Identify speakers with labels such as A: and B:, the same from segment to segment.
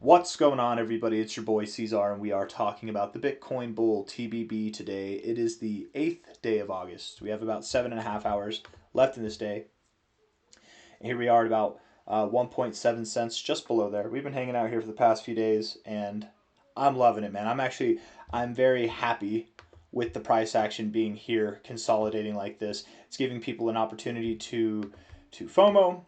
A: What's going on, everybody? It's your boy C-Zar, and we are talking about the Bitcoin bull TBB today. It is the 8th day of August. We have about 7.5 hours left in this day. And here we are at about 1.7 cents, just below there. We've been hanging out here for the past few days, and I'm loving it, man. I'm very happy with the price action being here, consolidating like this. It's giving people an opportunity to FOMO,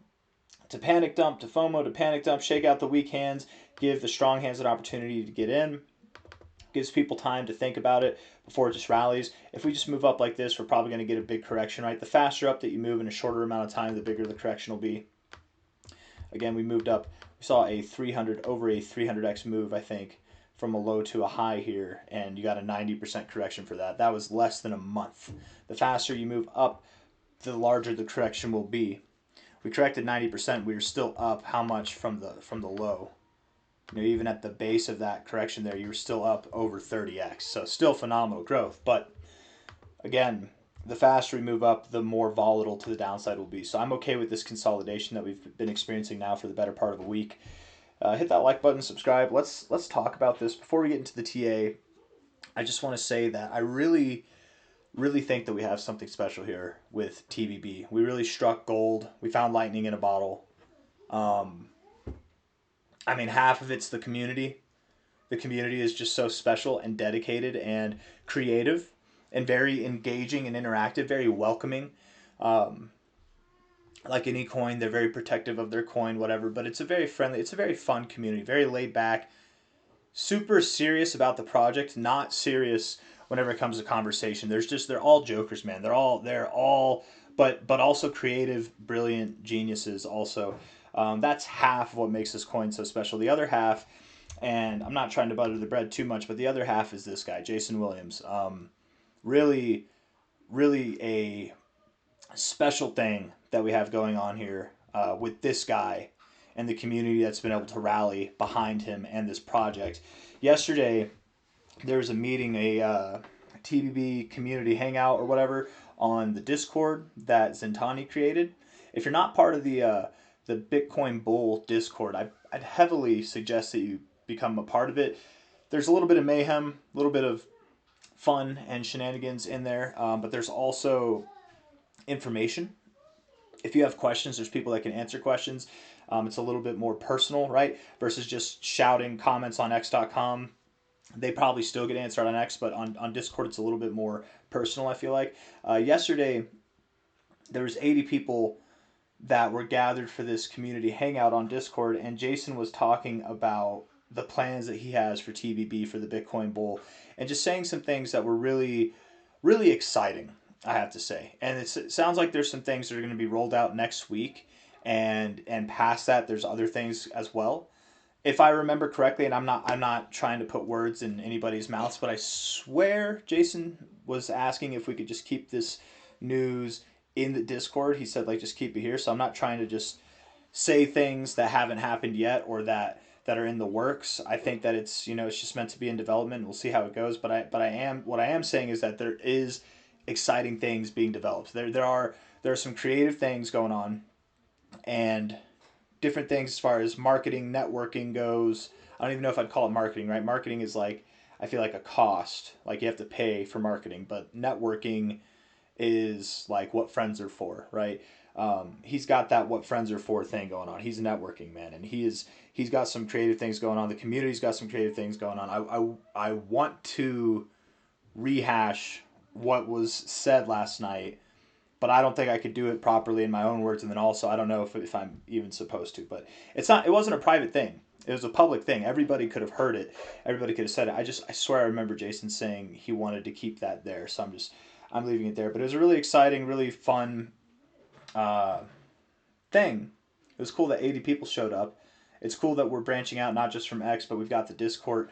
A: to panic dump, to FOMO, to panic dump, shake out the weak hands, give the strong hands an opportunity to get in. Gives people time to think about it before it just rallies. If we just move up like this, we're probably going to get a big correction, right? The faster up that you move in a shorter amount of time, the bigger the correction will be. Again, we moved up. We saw a 300x move, I think, from a low to a high here, and you got a 90% correction for that. That was less than a month. The faster you move up, the larger the correction will be. We corrected 90%. We were still up how much from the low? Even at the base of that correction there, you were still up over 30x. So still phenomenal growth. But again, the faster we move up, the more volatile to the downside will be. So I'm okay with this consolidation that we've been experiencing now for the better part of a week. Hit that like button, subscribe. Let's talk about this. Before we get into the TA, I just want to say that I really think that we have something special here with TBB. We really struck gold. We found lightning in a bottle. Half of it's the community. The community is just so special and dedicated and creative and very engaging and interactive, very welcoming. Like any coin, they're very protective of their coin, whatever, but it's a very friendly, it's a very fun community, very laid back, super serious about the project, not serious whenever it comes to conversation. They're all jokers, man. They're all, but also creative, brilliant geniuses also. That's half of what makes this coin so special. The other half, and I'm not trying to butter the bread too much, but the other half is this guy, Jason Williams. Really a special thing that we have going on here with this guy and the community that's been able to rally behind him and this project. Yesterday, there was a meeting, a TBB community hangout or whatever on the Discord that Zentani created. If you're not part of the Bitcoin Bull Discord, I'd heavily suggest that you become a part of it. There's a little bit of mayhem, a little bit of fun and shenanigans in there, but there's also information. If you have questions, there's people that can answer questions. It's a little bit more personal, right? Versus just shouting comments on x.com. They probably still get answered on X, but on Discord, it's a little bit more personal, I feel like. Yesterday, there was 80 people that were gathered for this community hangout on Discord, and Jason was talking about the plans that he has for TBB, for the Bitcoin Bull, and just saying some things that were really, really exciting, I have to say. And it sounds like there's some things that are going to be rolled out next week, and past that, there's other things as well. If I remember correctly, and I'm not trying to put words in anybody's mouths, but I swear Jason was asking if we could just keep this news in the Discord. He said, like, just keep it here. So I'm not trying to just say things that haven't happened yet or that are in the works. I think that it's just meant to be in development. We'll see how it goes. But I am saying is that there is exciting things being developed. There are some creative things going on, and different things as far as marketing, networking goes. I don't even know if I'd call it marketing, right? Marketing is like, I feel like a cost. Like you have to pay for marketing, but networking is like what friends are for, right? He's got that what friends are for thing going on. He's a networking man, and he's got some creative things going on. The community's got some creative things going on. I want to rehash what was said last night, but I don't think I could do it properly in my own words. And then also, I don't know if I'm even supposed to, but it wasn't a private thing. It was a public thing. Everybody could have heard it. Everybody could have said it. I swear I remember Jason saying he wanted to keep that there. So I'm leaving it there. But it was a really exciting, really fun thing. It was cool that 80 people showed up. It's cool that we're branching out, not just from X, but we've got the Discord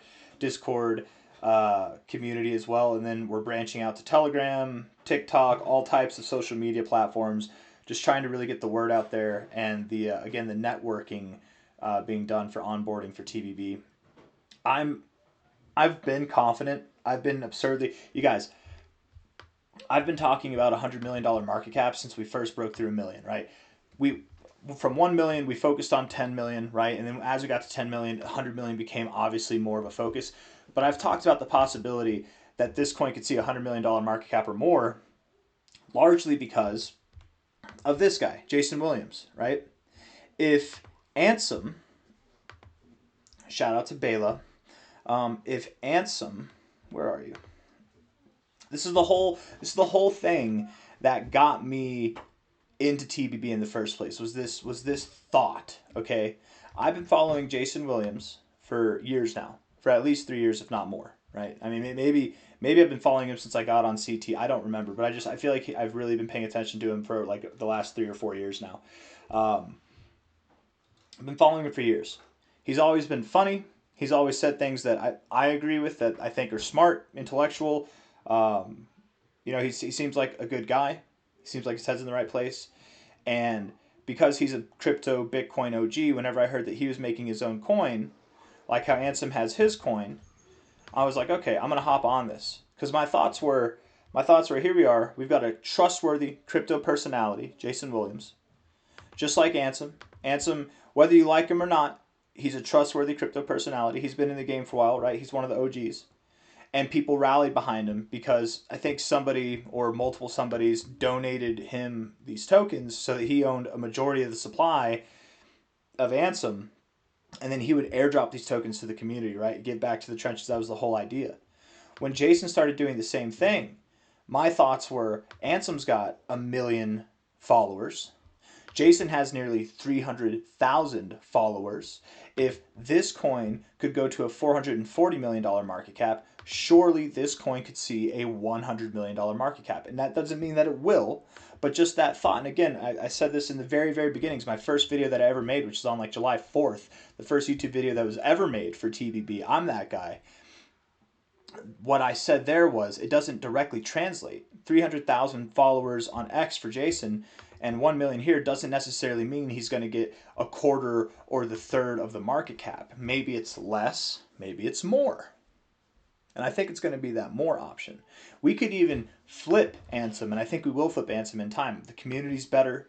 A: community as well. And then we're branching out to Telegram, TikTok, all types of social media platforms, just trying to really get the word out there. And the networking being done for onboarding for TBB. I've been confident. I've been absurdly, you guys, I've been talking about $100 million market cap since we first broke through $1 million, right? from 1 million, we focused on 10 million, right? And then as we got to 10 million, 100 million became obviously more of a focus. But I've talked about the possibility that this coin could see $100 million market cap or more, largely because of this guy, Jason Williams, right? If Ansem, shout out to Bela, if Ansem, where are you? This is the whole thing that got me into TBB in the first place. Was this thought? Okay, I've been following Jason Williams for years now, for at least 3 years, if not more. Right? I mean, maybe I've been following him since I got on CT. I don't remember, but I feel like I've really been paying attention to him for like the last 3 or 4 years now. I've been following him for years. He's always been funny. He's always said things that I agree with, that I think are smart, intellectual. He seems like a good guy. He seems like his head's in the right place. And because he's a crypto Bitcoin OG, whenever I heard that he was making his own coin, like how Ansem has his coin, I was like, okay, I'm going to hop on this. Because my thoughts were, here we are. We've got a trustworthy crypto personality, Jason Williams. Just like Ansem. Ansem, whether you like him or not, he's a trustworthy crypto personality. He's been in the game for a while, right? He's one of the OGs. And people rallied behind him because I think somebody or multiple somebodies donated him these tokens so that he owned a majority of the supply of Ansem. And then he would airdrop these tokens to the community, right? Get back to the trenches. That was the whole idea. When Jason started doing the same thing, my thoughts were, Ansem's got 1 million followers. Jason has nearly 300,000 followers. If this coin could go to a $440 million market cap, surely this coin could see a $100 million market cap. And that doesn't mean that it will, but just that thought. And again, I said this in the very, very beginnings. My first video that I ever made, which is on like July 4th, the first YouTube video that was ever made for TBB. I'm that guy. What I said there was, it doesn't directly translate. 300,000 followers on X for Jason and 1 million here doesn't necessarily mean he's going to get a quarter or the third of the market cap. Maybe it's less, maybe it's more. And I think it's going to be that more option. We could even flip Ansem, and I think we will flip Ansem in time. The community's better.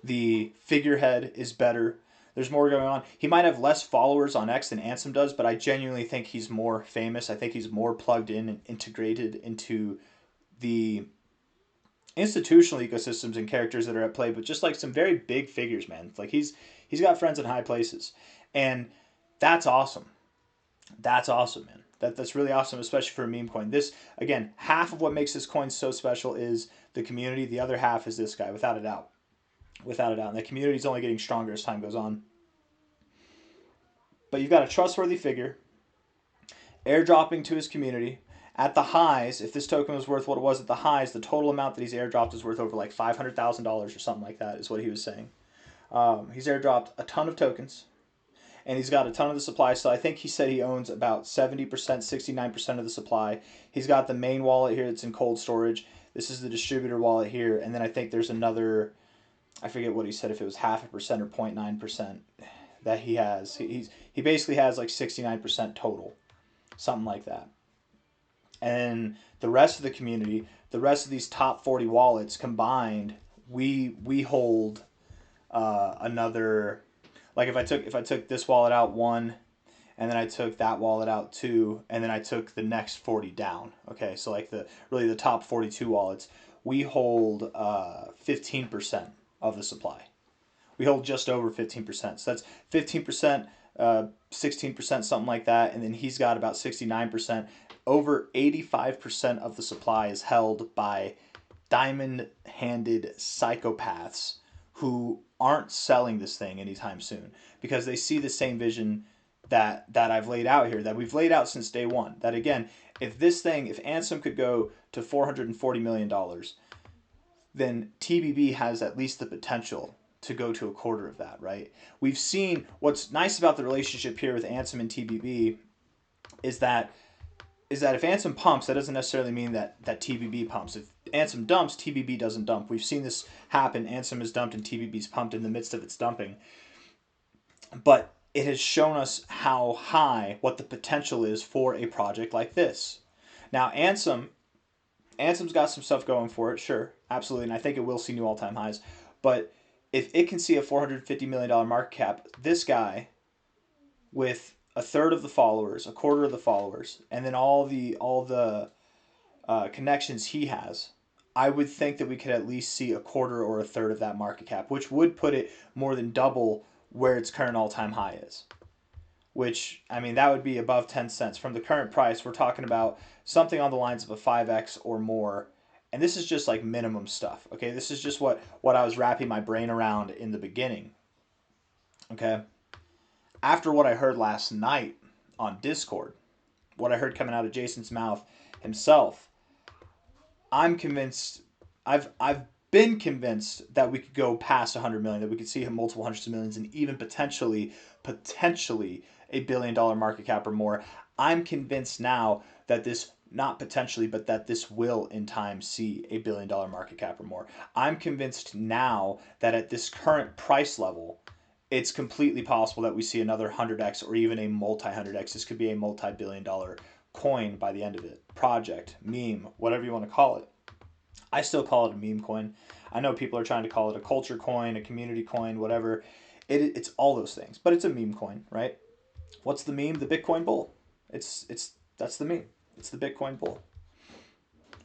A: The figurehead is better. There's more going on. He might have less followers on X than Ansem does, but I genuinely think he's more famous. I think he's more plugged in and integrated into the institutional ecosystems and characters that are at play, but just like some very big figures, man. Like he's got friends in high places. And that's awesome. That's awesome, man. That's really awesome, especially for a meme coin. This, again, half of what makes this coin so special is the community. The other half is this guy, without a doubt. Without a doubt. And the community is only getting stronger as time goes on. But you've got a trustworthy figure airdropping to his community. At the highs, if this token was worth what it was at the highs, the total amount that he's airdropped is worth over like $500,000 or something like that, is what he was saying. He's airdropped a ton of tokens, and he's got a ton of the supply. So I think he said he owns about 70%, 69% of the supply. He's got the main wallet here that's in cold storage. This is the distributor wallet here, and then I think there's another, I forget what he said, if it was 0.5% or 0.9% that he has. He basically has like 69% total, something like that. And the rest of the community, the rest of these top 40 wallets combined, we hold another, like if I took this wallet out 1, and then I took that wallet out 2, and then I took the next 40 down. Okay, so like the top 42 wallets, we hold 15% of the supply. We hold just over 15%. So that's 15%, 16%, something like that, and then he's got about 69%. Over 85% of the supply is held by diamond-handed psychopaths who aren't selling this thing anytime soon because they see the same vision that I've laid out here, that we've laid out since day one. That again, if Ansem could go to $440 million, then TBB has at least the potential to go to a quarter of that, right? We've seen what's nice about the relationship here with Ansem and TBB is that if Ansem pumps, that doesn't necessarily mean that TBB pumps. If Ansem dumps, TBB doesn't dump. We've seen this happen. Ansem is dumped and TBB's pumped in the midst of its dumping. But it has shown us how high, what the potential is for a project like this. Now, Ansem's got some stuff going for it, sure, absolutely, and I think it will see new all-time highs. But if it can see a $450 million market cap, this guy with a third of the followers, a quarter of the followers, and then all the connections he has, I would think that we could at least see a quarter or a third of that market cap, which would put it more than double where its current all-time high is. Which, I mean, that would be above 10 cents. From the current price, we're talking about something on the lines of a 5x or more. And this is just like minimum stuff, okay? This is just what I was wrapping my brain around in the beginning, okay? After what I heard last night on Discord, what I heard coming out of Jason's mouth himself, I'm convinced, I've been convinced that we could go past 100 million, that we could see multiple hundreds of millions, and even potentially $1 billion market cap or more. I'm convinced now that this, not potentially, but that this will in time see $1 billion market cap or more. I'm convinced now that at this current price level, it's completely possible that we see another 100x or even a multi-100x. This could be a multi-billion dollar coin by the end of it. Project, meme, whatever you want to call it. I still call it a meme coin. I know people are trying to call it a culture coin, a community coin, whatever. It's all those things, but it's a meme coin, right? What's the meme? The Bitcoin bull. That's the meme. It's the Bitcoin bull,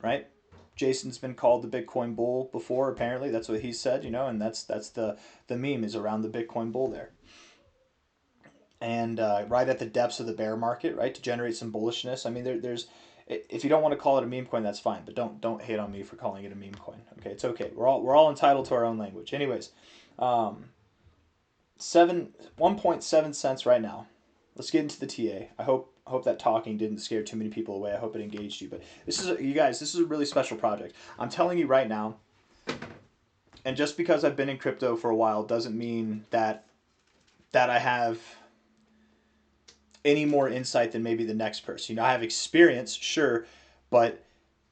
A: right? Jason's been called the Bitcoin bull before. Apparently, that's what he said, and that's the meme is around the Bitcoin bull there. And right at the depths of the bear market, right, to generate some bullishness. I mean, there's if you don't want to call it a meme coin, that's fine, but don't hate on me for calling it a meme coin. Okay, it's okay. We're all entitled to our own language. Anyways, 1.7 cents right now. Let's get into the TA. I hope that talking didn't scare too many people away. I hope it engaged you. But this is this is a really special project. I'm telling you right now. And just because I've been in crypto for a while doesn't mean that I have any more insight than maybe the next person. I have experience, sure, but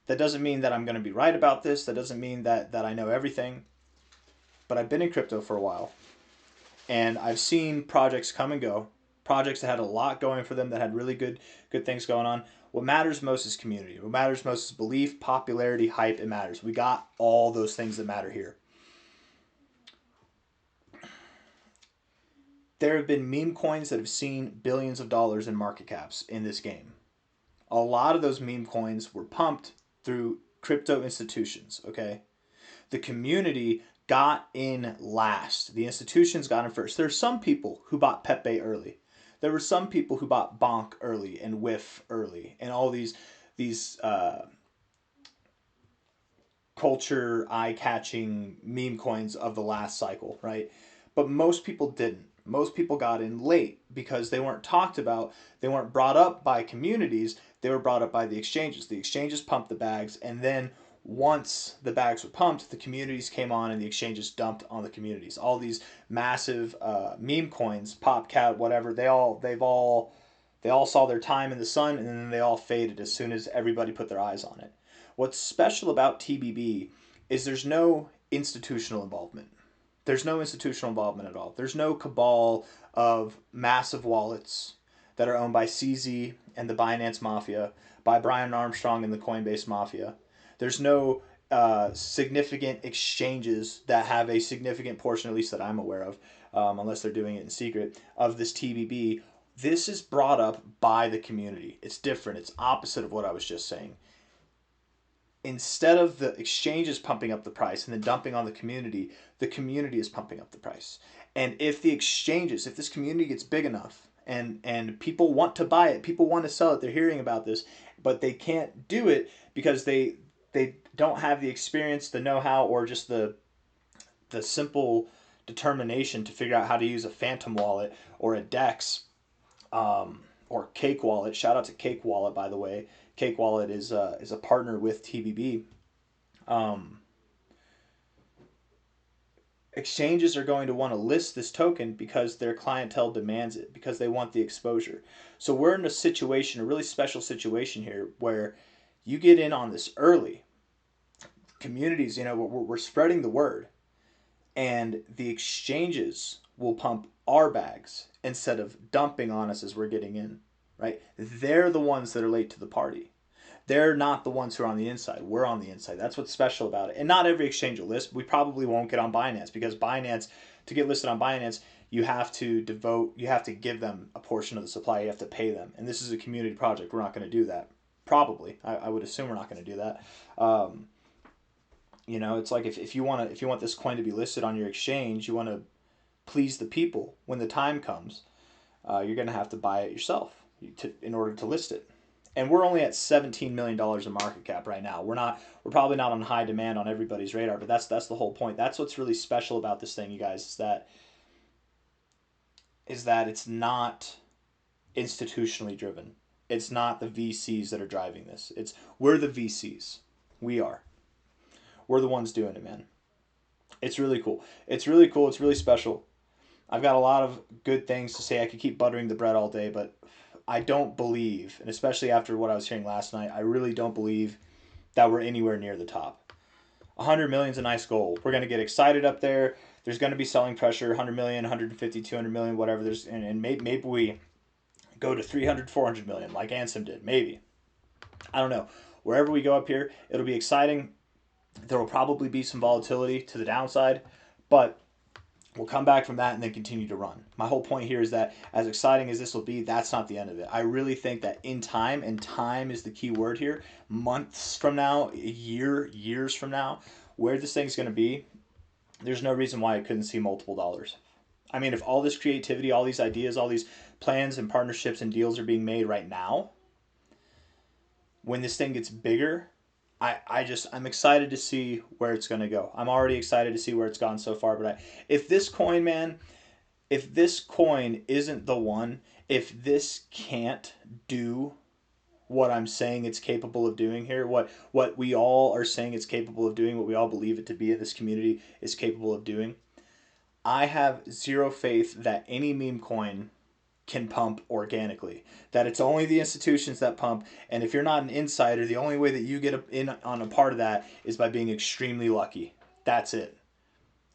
A: that doesn't mean that I'm going to be right about this. That doesn't mean that I know everything. But I've been in crypto for a while, and I've seen projects come and go. Projects that had a lot going for them, that had really good things going on. What matters most is community. What matters most is belief, popularity, hype. It matters. We got all those things that matter here. There have been meme coins that have seen billions of dollars in market caps in this game. A lot of those meme coins were pumped through crypto institutions, okay? The community got in last. The institutions got in first. There are some people who bought Pepe early. There were some people who bought Bonk early and Whiff early and all these culture eye-catching meme coins of the last cycle, right? But most people didn't. Most people got in late because they weren't talked about. They weren't brought up by communities. They were brought up by the exchanges. The exchanges pumped the bags, and then once the bags were pumped, the communities came on and the exchanges dumped on the communities. All these massive meme coins, PopCat, whatever, they all saw their time in the sun, and then they all faded as soon as everybody put their eyes on it. What's special about TBB is there's no institutional involvement. There's no institutional involvement at all. There's no cabal of massive wallets that are owned by CZ and the Binance Mafia, by Brian Armstrong and the Coinbase Mafia. There's no significant exchanges that have a significant portion, at least that I'm aware of, unless they're doing it in secret, of this TBB. This is brought up by the community. It's different. It's opposite of what I was just saying. Instead of the exchanges pumping up the price and then dumping on the community is pumping up the price. And if the exchanges, if this community gets big enough and people want to buy it, people want to sell it, they're hearing about this, but they can't do it because they don't have the experience, the know-how, or just the simple determination to figure out how to use a Phantom wallet or a DEX or Cake Wallet. Shout out to Cake Wallet, by the way. Cake Wallet is a partner with TBB. Exchanges are going to want to list this token because their clientele demands it, because they want the exposure. So we're in a situation, a really special situation here, where you get in on this early. Communities, we're spreading the word, and the exchanges will pump our bags instead of dumping on us as we're getting in, right? They're the ones that are late to the party. They're not the ones who are on the inside. We're on the inside. That's what's special about it. And not every exchange will list. We probably won't get on Binance, because Binance, to get listed on Binance, you have to give them a portion of the supply. You have to pay them. And this is a community project. We're not going to do that. Probably. I would assume we're not going to do that. You know, it's like if you want this coin to be listed on your exchange, you want to please the people. When the time comes, you're going to have to buy it yourself in order to list it. And we're only at $17 million in market cap right now. We're probably not on high demand on everybody's radar, but that's the whole point. That's what's really special about this thing, you guys, is that it's not institutionally driven. It's not the VCs that are driving this. We're the VCs. We are. We're the ones doing it, man. It's really cool. It's really cool. It's really special. I've got a lot of good things to say. I could keep buttering the bread all day, but I don't believe, and especially after what I was hearing last night, I really don't believe that we're anywhere near the top. 100 million is a nice goal. We're going to get excited up there. There's going to be selling pressure, 100 million, 150, 200 million, whatever. And maybe we go to 300, 400 million like Ansem did. Maybe. I don't know. Wherever we go up here, it'll be exciting. There will probably be some volatility to the downside, but we'll come back from that and then continue to run. My whole point here is that as exciting as this will be, that's not the end of it. I really think that in time, and time is the key word here, months from now, a year, years from now, where this thing's going to be, there's no reason why it couldn't see multiple dollars. I mean, if all this creativity, all these ideas, all these plans and partnerships and deals are being made right now, when this thing gets bigger, I'm excited to see where it's going to go. I'm already excited to see where it's gone so far. But if this coin, man, if this coin isn't the one, if this can't do what I'm saying it's capable of doing here, what we all are saying it's capable of doing, what we all believe it to be, this community is capable of doing, I have zero faith that any meme coin can pump organically, that it's only the institutions that pump, and if you're not an insider, the only way that you get in on a part of that is by being extremely lucky. That's it.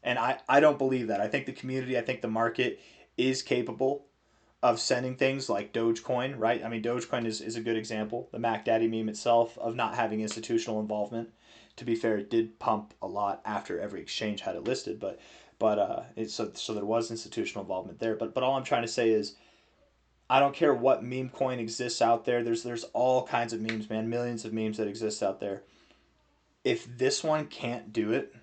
A: And I don't believe that. I think the community, I think the market is capable of sending things like Dogecoin, right? I mean, Dogecoin is a good example. The Mac Daddy meme itself, of not having institutional involvement. To be fair, it did pump a lot after every exchange had it listed, but so there was institutional involvement there. But all I'm trying to say is, I don't care what meme coin exists out there. There's all kinds of memes, man. Millions of memes that exist out there. If this one can't do it,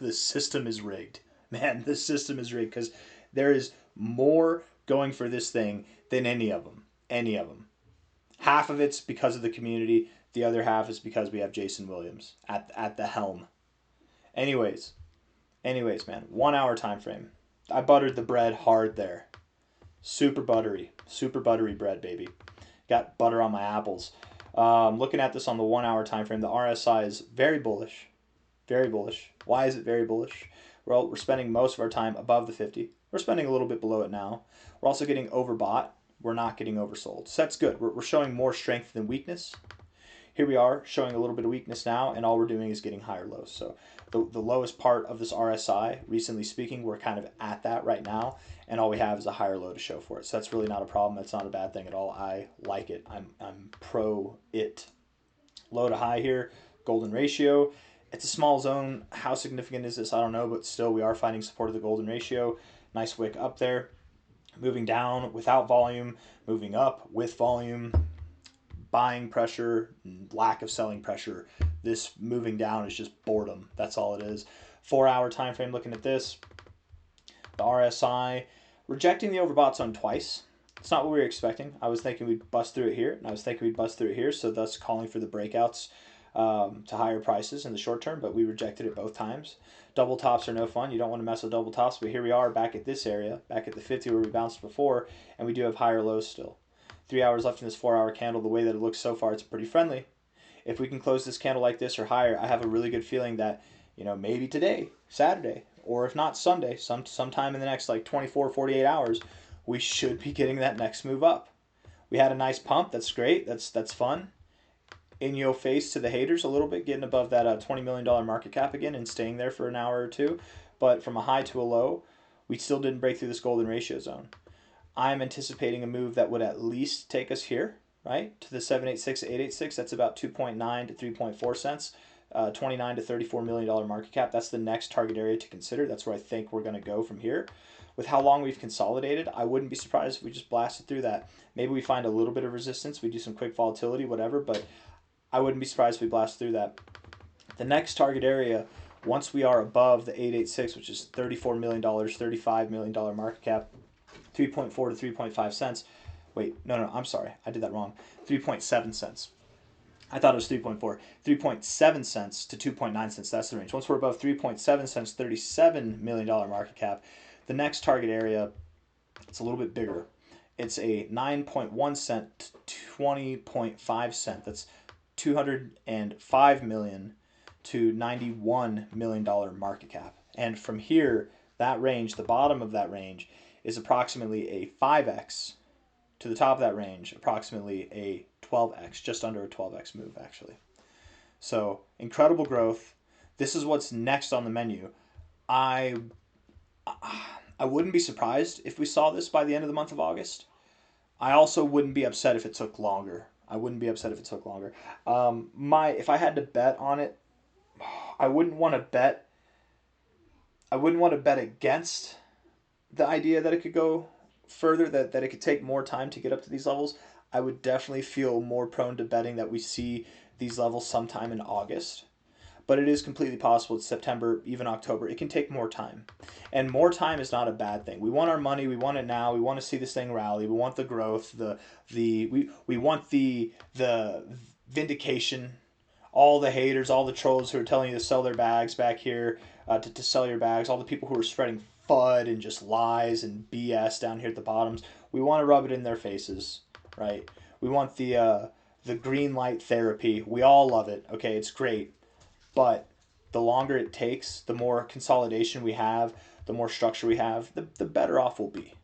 A: the system is rigged. Man, the system is rigged, because there is more going for this thing than any of them. Any of them. Half of it's because of the community. The other half is because we have Jason Williams at the helm. Anyways, man. 1 hour time frame. I buttered the bread hard there. Super buttery bread, baby. Got butter on my apples. Looking at this on the 1 hour time frame, the RSI is very bullish. Very bullish. Why is it very bullish? Well, we're spending most of our time above the 50. We're spending a little bit below it now. We're also getting overbought. We're not getting oversold. So that's good. We're showing more strength than weakness. Here we are showing a little bit of weakness now, and all we're doing is getting higher lows. So the lowest part of this RSI, recently speaking, we're kind of at that right now, and all we have is a higher low to show for it. So that's really not a problem. That's not a bad thing at all. I like it. I'm pro it. Low to high here, golden ratio. It's a small zone. How significant is this? I don't know, but still we are finding support of the golden ratio. Nice wick up there. Moving down without volume, moving up with volume. Buying pressure, lack of selling pressure. This moving down is just boredom. That's all it is. 4 hour time frame looking at this. The RSI rejecting the overbought zone twice. It's not what we were expecting. I was thinking we'd bust through it here, and I was thinking we'd bust through it here, so thus calling for the breakouts to higher prices in the short term, but we rejected it both times. Double tops are no fun. You don't want to mess with double tops, but here we are back at this area, back at the 50 where we bounced before, and we do have higher lows still. 3 hours left in this 4 hour candle. The way that it looks so far, it's pretty friendly. If we can close this candle like this or higher, I have a really good feeling that, maybe today, Saturday, or if not Sunday, sometime in the next 24, 48 hours, we should be getting that next move up. We had a nice pump. That's great. That's fun. In your face to the haters a little bit, getting above that $20 million market cap again and staying there for an hour or two. But from a high to a low, we still didn't break through this golden ratio zone. I'm anticipating a move that would at least take us here. right, to the 786 886. That's about 2.9 to 3.4 cents. 29 to $34 million market cap. That's the next target area to consider. That's where I think we're going to go from here. With how long we've consolidated, I wouldn't be surprised if we just blasted through that. Maybe we find a little bit of resistance, we do some quick volatility, whatever, but I wouldn't be surprised if we blast through that. The next target area, once we are above the 886, which is $34 million, $35 million market cap, 3.4 to 3.5 cents. Wait, no, I'm sorry. I did that wrong. 3.7 cents. I thought it was 3.4. 3.7 cents to 2.9 cents. That's the range. Once we're above 3.7 cents, $37 million market cap, the next target area, it's a little bit bigger. It's a 9.1 cent to 20.5 cent. That's $205 million to $91 million market cap. And from here, that range, the bottom of that range, is approximately a 5x. To the top of that range, approximately a 12x, just under a 12x move, actually. So, incredible growth. This is what's next on the menu. I wouldn't be surprised if we saw this by the end of the month of August. I also wouldn't be upset if it took longer. If I had to bet on it, I wouldn't want to bet against the idea that it could go further, that it could take more time to get up to these levels. I would definitely feel more prone to betting that we see these levels sometime in August. But it is completely possible it's September, even October. It can take more time. And more time is not a bad thing. We want our money, we want it now, we want to see this thing rally, we want the growth, we want the vindication, all the haters, all the trolls who are telling you to sell their bags back here, to sell your bags, all the people who are spreading FUD and just lies and BS down here at the bottoms. We want to rub it in their faces, right? We want the green light therapy. We all love it. Okay, it's great. But the longer it takes, the more consolidation we have, the more structure we have, the better off we'll be.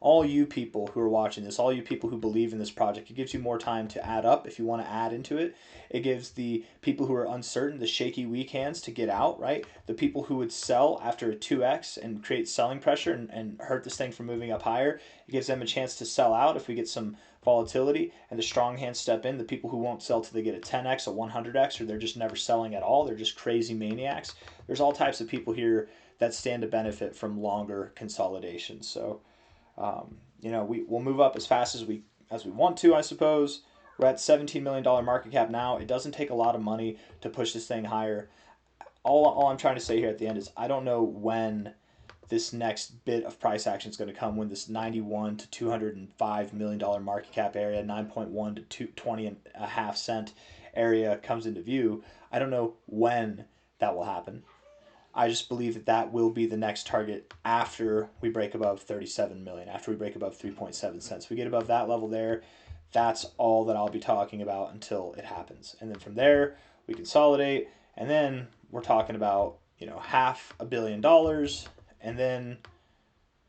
A: All you people who are watching this, all you people who believe in this project, it gives you more time to add up if you want to add into it. It gives the people who are uncertain, the shaky, weak hands to get out, right? The people who would sell after a 2x and create selling pressure and hurt this thing from moving up higher, it gives them a chance to sell out if we get some volatility, and the strong hands step in. The people who won't sell till they get a 10x, a 100x, or they're just never selling at all. They're just crazy maniacs. There's all types of people here that stand to benefit from longer consolidation. So, we'll move up as fast as we want to, I suppose. We're at $17 million market cap now. It doesn't take a lot of money to push this thing higher. All I'm trying to say here at the end is I don't know when this next bit of price action is going to come, when this 91 to $205 million market cap area, 9.1 to 20.5 cent area comes into view. I don't know when that will happen. I just believe that will be the next target after we break above 37 million, after we break above 3.7 cents. We get above that level there, that's all that I'll be talking about until it happens. And then from there, we consolidate, and then we're talking about, $500 million, and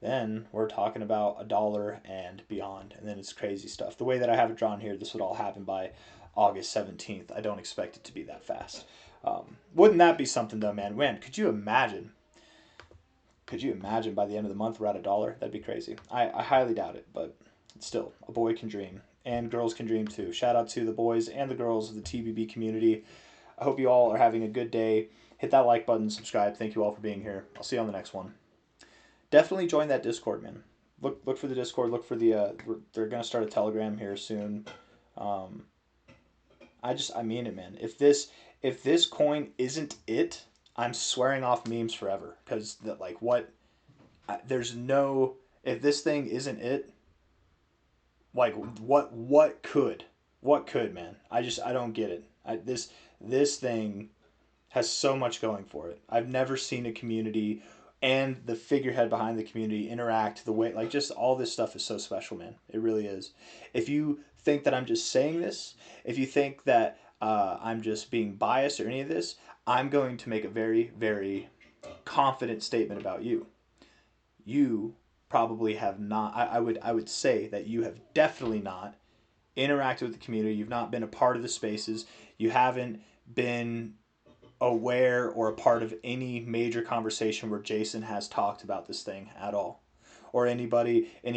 A: then we're talking about $1 and beyond, and then it's crazy stuff. The way that I have it drawn here, this would all happen by August 17th. I don't expect it to be that fast. Wouldn't that be something though, man? When could you imagine? By the end of the month we're at $1? That'd be crazy. I highly doubt it, but still, a boy can dream, and girls can dream too. Shout out to the boys and the girls of the TBB community. I hope you all are having a good day. Hit that like button, subscribe. Thank you all for being here. I'll see you on the next one. Definitely join that Discord, man. Look for the Discord. Look for the they're gonna start a Telegram here soon. I mean it, man. If this coin isn't it, I'm swearing off memes forever, because if this thing isn't it, what could, man? I don't get it. This thing has so much going for it. I've never seen a community and the figurehead behind the community interact the way, just all this stuff is so special, man. It really is. If you think that I'm just saying this, if you think that I'm just being biased or any of this, I'm going to make a very, very confident statement about you. You probably have not, I would say that you have definitely not interacted with the community. You've not been a part of the spaces. You haven't been aware or a part of any major conversation where Jason has talked about this thing at all. or any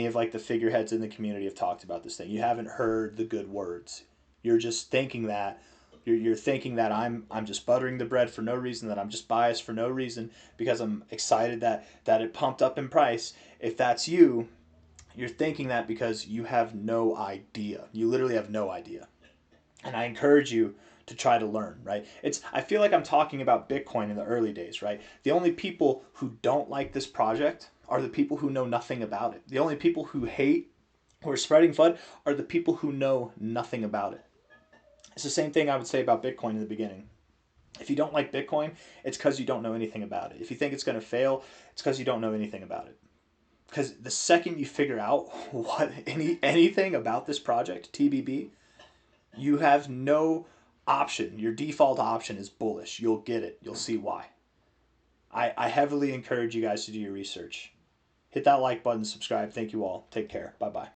A: of like the figureheads in the community have talked about this thing. You haven't heard the good words. You're just thinking that you're thinking that I'm just buttering the bread for no reason, that I'm just biased for no reason because I'm excited that it pumped up in price. If that's you, you're thinking that because you have no idea. You literally have no idea. And I encourage you to try to learn, right? I feel like I'm talking about Bitcoin in the early days, right? The only people who don't like this project are the people who know nothing about it. The only people who hate, who are spreading FUD, are the people who know nothing about it. It's the same thing I would say about Bitcoin in the beginning. If you don't like Bitcoin, it's because you don't know anything about it. If you think it's going to fail, it's because you don't know anything about it. Because the second you figure out anything about this project, TBB, you have no option. Your default option is bullish. You'll get it. You'll see why. I heavily encourage you guys to do your research. Hit that like button, subscribe. Thank you all. Take care. Bye-bye.